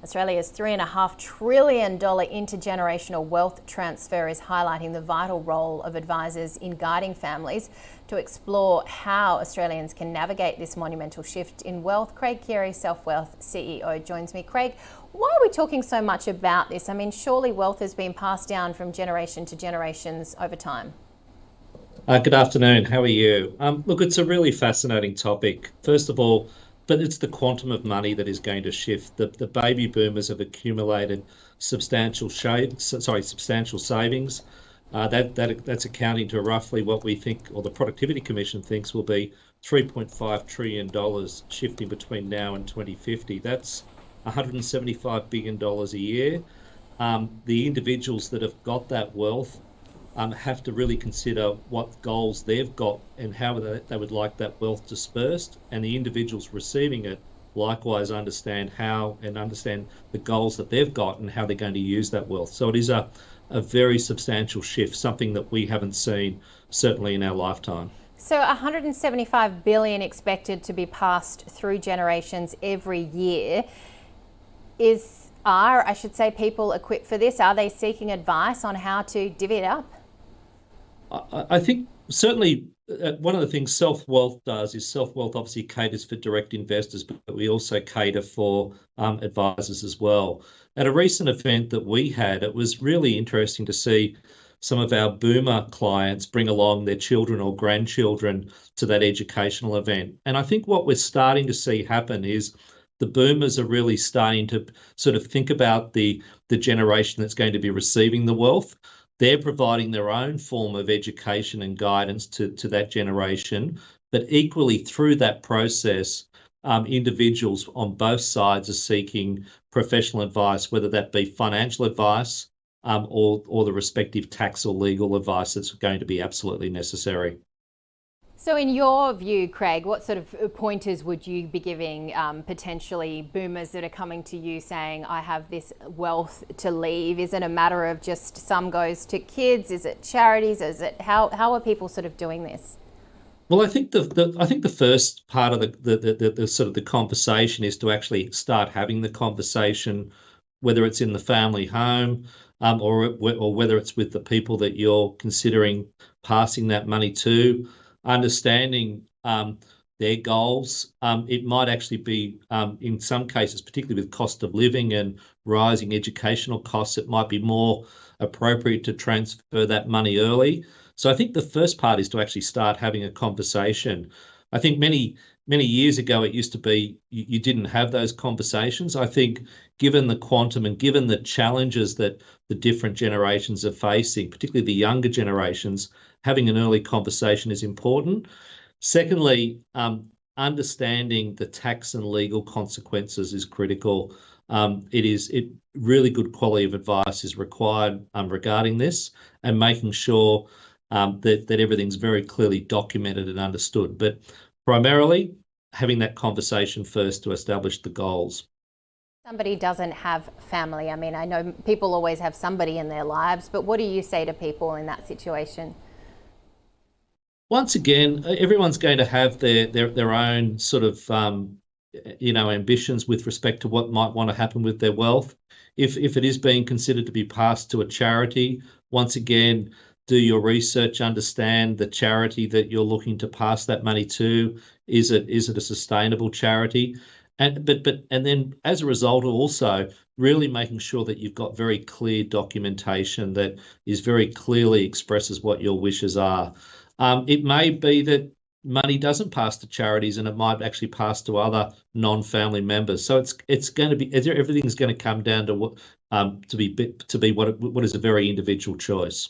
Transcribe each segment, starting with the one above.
Australia's $3.5 trillion intergenerational wealth transfer is highlighting the vital role of advisors in guiding families. To explore how Australians can navigate this monumental shift in wealth, Craig Keary, Selfwealth CEO, joins me. Craig, why are we talking so much about this? I mean, surely wealth has been passed down from generation to generations over time. Good afternoon. How are you? Look, it's a really fascinating topic. First of all, but it's the quantum of money that is going to shift. The baby boomers have accumulated substantial savings. That's accounting to roughly what we think, or the Productivity Commission thinks, will be $3.5 trillion shifting between now and 2050. That's $175 billion a year. The individuals that have got that wealth have to really consider what goals they've got and how they would like that wealth dispersed, and the individuals receiving it likewise understand the goals that they've got and how they're going to use that wealth. So it is a very substantial shift, something that we haven't seen certainly in our lifetime. So 175 billion expected to be passed through generations every year. Are people equipped for this? Are they seeking advice on how to divvy it up? I think certainly one of the things Selfwealth does is Selfwealth obviously caters for direct investors, but we also cater for advisors as well. At a recent event that we had, it was really interesting to see some of our boomer clients bring along their children or grandchildren to that educational event. And I think what we're starting to see happen is the boomers are really starting to sort of think about the generation that's going to be receiving the wealth. They're providing their own form of education and guidance to that generation, but equally through that process, individuals on both sides are seeking professional advice, whether that be financial advice or the respective tax or legal advice that's going to be absolutely necessary. So in your view, Craig, what sort of pointers would you be giving potentially boomers that are coming to you saying, I have this wealth to leave? Is it a matter of just some goes to kids? Is it charities? How are people sort of doing this? Well, I think the first part of the sort of the conversation is to actually start having the conversation, whether it's in the family home or whether it's with the people that you're considering passing that money to. Understanding their goals. It might actually be, in some cases, particularly with cost of living and rising educational costs, it might be more appropriate to transfer that money early. So I think the first part is to actually start having a conversation. I think many years ago it used to be you didn't have those conversations. I think given the quantum and given the challenges that the different generations are facing, particularly the younger generations, having an early conversation is important. Secondly, understanding the tax and legal consequences is critical. Really good quality of advice is required regarding this, and making sure that everything's very clearly documented and understood. But primarily, having that conversation first to establish the goals. Somebody doesn't have family. I mean, I know people always have somebody in their lives, but what do you say to people in that situation? Once again, everyone's going to have their own sort of ambitions with respect to what might want to happen with their wealth. If it is being considered to be passed to a charity, once again, do your research, understand the charity that you're looking to pass that money to. Is it a sustainable charity? And then as a result, also really making sure that you've got very clear documentation that is very clearly expresses what your wishes are. It may be that money doesn't pass to charities and it might actually pass to other non-family members. So it's going to be, everything's going to come down to what what is a very individual choice.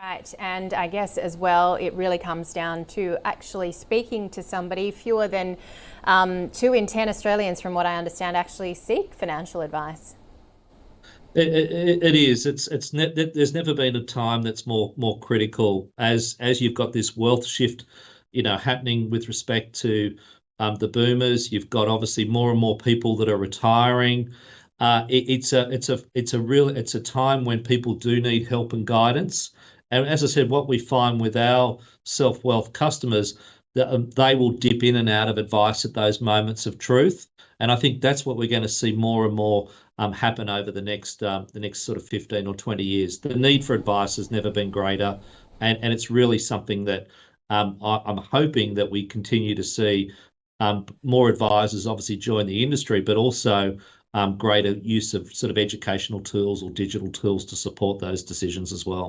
Right, and I guess as well, it really comes down to actually speaking to somebody. Fewer than 2 in 10 Australians, from what I understand, actually seek financial advice. It is. There's never been a time that's more critical as you've got this wealth shift, happening with respect to the boomers. You've got obviously more and more people that are retiring. It's a time when people do need help and guidance. And as I said, what we find with our Selfwealth customers, that they will dip in and out of advice at those moments of truth. And I think that's what we're going to see more and more happen over the next sort of 15 or 20 years. The need for advice has never been greater, and it's really something that I'm hoping that we continue to see more advisors obviously join the industry, but also greater use of sort of educational tools or digital tools to support those decisions as well.